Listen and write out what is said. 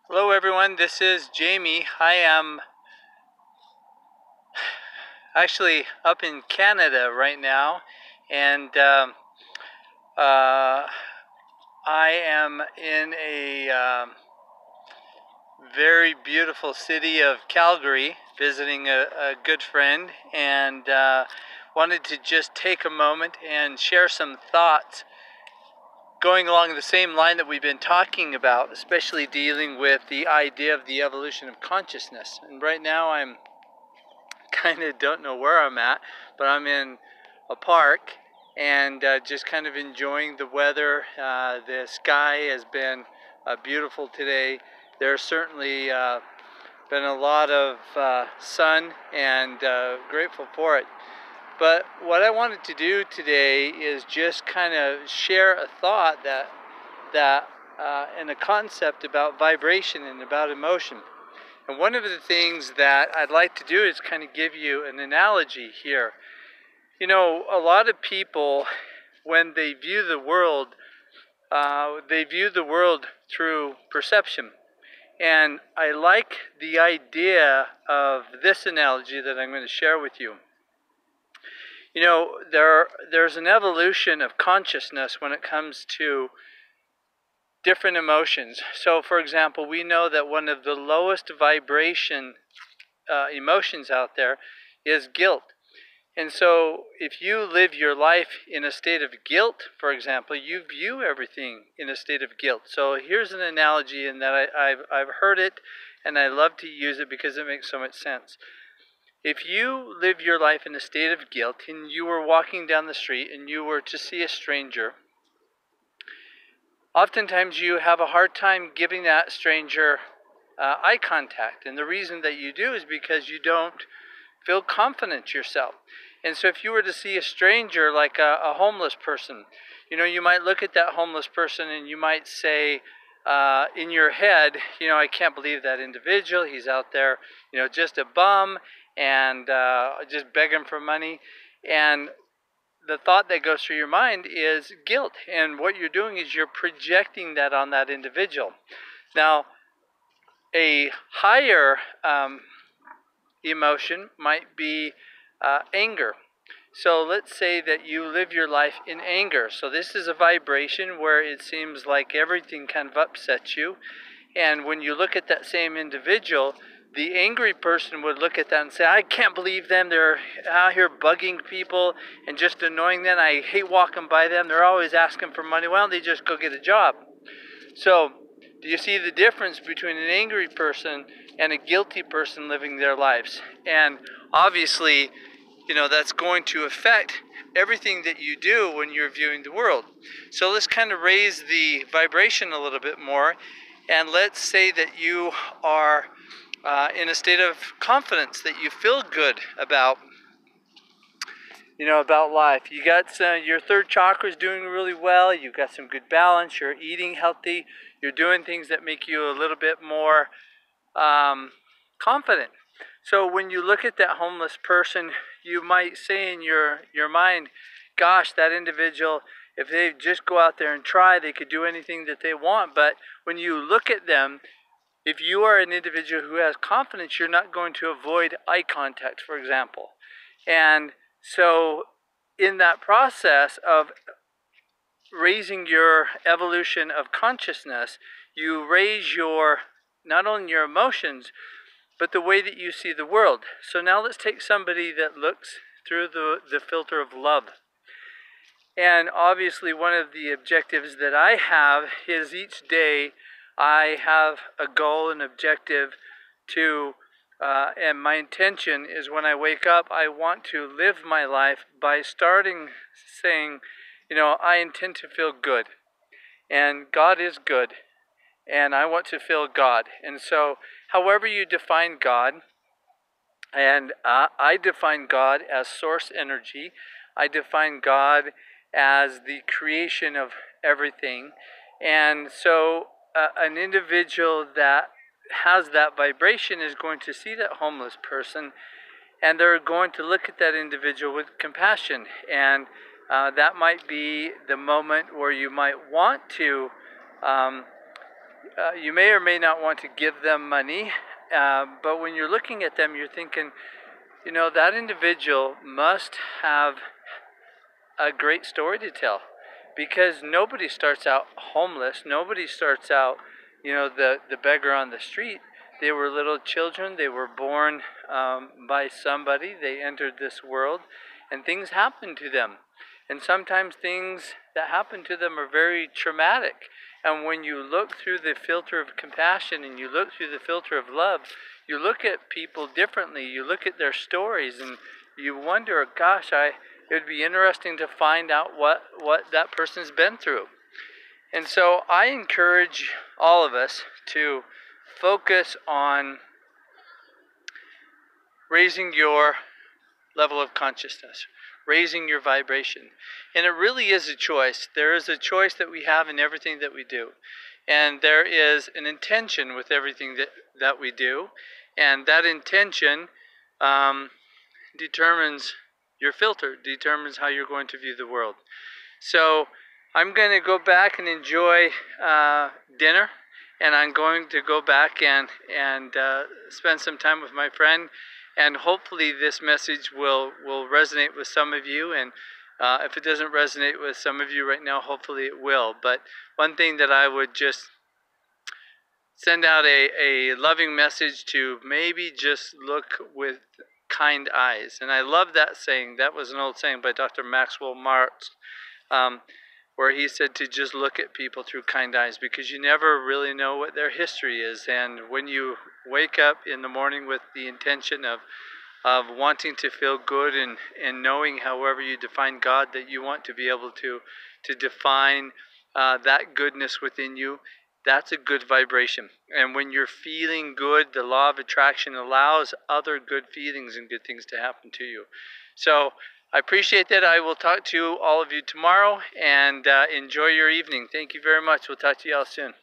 Hello everyone, this is Jamie. I am actually up in Canada right now, and I am in a very beautiful city of Calgary visiting a good friend, and wanted to just take a moment and share some thoughts going along the same line that we've been talking about, especially dealing with the idea of the evolution of consciousness. And right now I'm kind of don't know where I'm at, but I'm in a park and just kind of enjoying the weather. The sky has been beautiful today. There's certainly been a lot of sun, and grateful for it. But what I wanted to do today is just kind of share a thought and a concept about vibration and about emotion. And one of the things that I'd like to do is kind of give you an analogy here. You know, a lot of people, when they view the world through perception. And I like the idea of this analogy that I'm going to share with you. You know, there's an evolution of consciousness when it comes to different emotions. So, for example, we know that one of the lowest vibration emotions out there is guilt. And so if you live your life in a state of guilt, for example, you view everything in a state of guilt. So here's an analogy in that I've heard it, and I love to use it because it makes so much sense. If you live your life in a state of guilt and you were walking down the street and you were to see a stranger, oftentimes you have a hard time giving that stranger eye contact. And the reason that you do is because you don't feel confident yourself. And so if you were to see a stranger, like a homeless person, you know, you might look at that homeless person and you might say in your head, you know, I can't believe that individual. He's out there, you know, just a bum and just begging for money. And the thought that goes through your mind is guilt. And what you're doing is you're projecting that on that individual. Now, a higher emotion might be anger. So let's say that you live your life in anger. So this is a vibration where it seems like everything kind of upsets you. And when you look at that same individual, the angry person would look at that and say, I can't believe them. They're out here bugging people and just annoying them. I hate walking by them. They're always asking for money. Why don't they just go get a job? So do you see the difference between an angry person and a guilty person living their lives? And obviously, you know, that's going to affect everything that you do when you're viewing the world. So let's kind of raise the vibration a little bit more, and let's say that you are in a state of confidence, that you feel good about, you know, about life. You got your third chakra is doing really well. You've got some good balance. You're eating healthy. You're doing things that make you a little bit more confident. So when you look at that homeless person, you might say in your mind, gosh, that individual, if they just go out there and try, they could do anything that they want. But when you look at them, if you are an individual who has confidence, you're not going to avoid eye contact, for example. And so in that process of raising your evolution of consciousness, you raise your, not only your emotions, but the way that you see the world. So now let's take somebody that looks through the filter of love. And obviously one of the objectives that I have is each day I have a goal, an objective to, and my intention is when I wake up, I want to live my life by starting saying, you know, I intend to feel good. And God is good. And I want to feel God. And so, however you define God, and I define God as source energy. I define God as the creation of everything. And so an individual that has that vibration is going to see that homeless person, and they're going to look at that individual with compassion. And that might be the moment where you might want to you may or may not want to give them money, but when you're looking at them, you're thinking, you know, that individual must have a great story to tell, because nobody starts out homeless. Nobody starts out, you know, the beggar on the street. They were little children. They were born by somebody. They entered this world, and things happened to them. And sometimes things that happen to them are very traumatic. And when you look through the filter of compassion and you look through the filter of love, you look at people differently. You look at their stories and you wonder, gosh, it would be interesting to find out what that person's been through. And so I encourage all of us to focus on raising your level of consciousness, raising your vibration. And it really is a choice. There is a choice that we have in everything that we do. And there is an intention with everything that we do. And that intention determines your filter, determines how you're going to view the world. So I'm going to go back and enjoy dinner. And I'm going to go back and spend some time with my friend. And hopefully this message will resonate with some of you. And if it doesn't resonate with some of you right now, hopefully it will. But one thing that I would just send out a loving message to, maybe just look with kind eyes. And I love that saying. That was an old saying by Dr. Maxwell Maltz, where he said to just look at people through kind eyes, because you never really know what their history is. And when you wake up in the morning with the intention of wanting to feel good and knowing, however you define God, that you want to be able to define that goodness within you, that's a good vibration. And when you're feeling good, the law of attraction allows other good feelings and good things to happen to you. So I appreciate that. I will talk to all of you tomorrow, and enjoy your evening. Thank you very much. We'll talk to you all soon.